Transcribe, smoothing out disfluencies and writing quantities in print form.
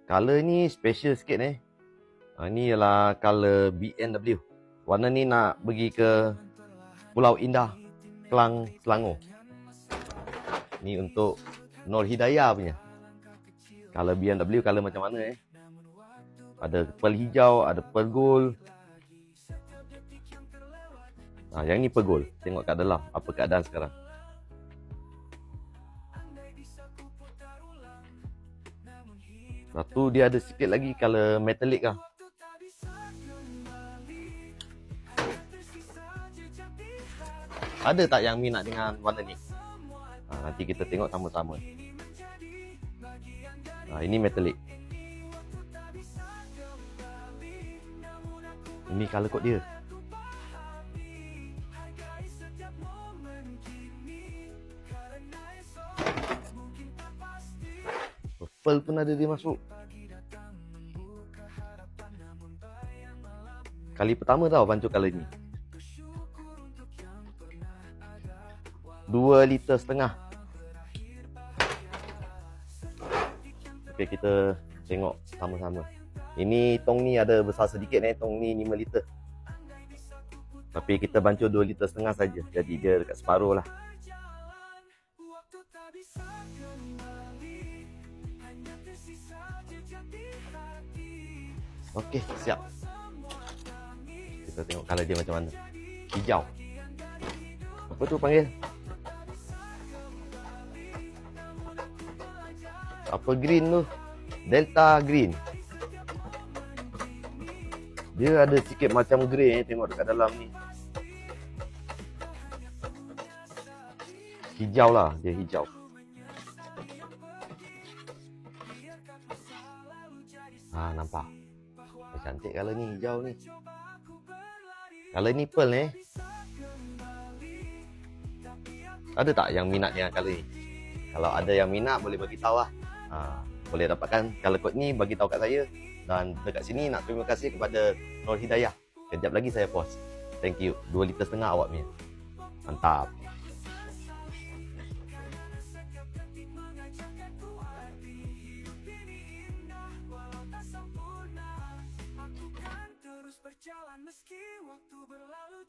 Color ni special sikit ni. Ni ialah color BMW. Warna ni nak pergi ke Pulau Indah, Kelang, Selangor. Ni untuk Nur Hidayah punya. Color BMW, color macam mana Ada pearl hijau, ada pearl gold. Yang ni pearl gold. Tengok kat dalam apa keadaan sekarang. Satu dia ada sikit lagi color metallic lah. Ada tak yang minat dengan warna ni? Nanti kita tengok sama-sama. Ini metallic. Ini color code dia. Purple pun ada dia masuk. Kali pertama tau pancuk color ni. 2,5 liter. Okey, kita tengok sama-sama. Ini tong ni ada besar sedikit tong ni 5 liter. Tapi kita bancur 2,5 liter saja. Jadi dia dekat separuh lah. Okey, siap. Kita tengok color dia macam mana. Hijau. Apa tu panggil? Apa green tu? Delta green. Dia ada sikit macam grey tengok dekat dalam ni. Hijau lah, dia hijau. Nampak. Cantik color ni, hijau ni. Color ni pearl Ada tak yang minat dengan color ni? Kalau ada yang minat boleh bagi tahu lah. Boleh dapatkan color code ni, bagi tahu kat saya. Dan dekat sini nak terima kasih kepada Nur Hidayah. Kejap lagi saya post. Thank you. 2,5 liter awak punya. Mantap. Berjalan meski waktu berlalu.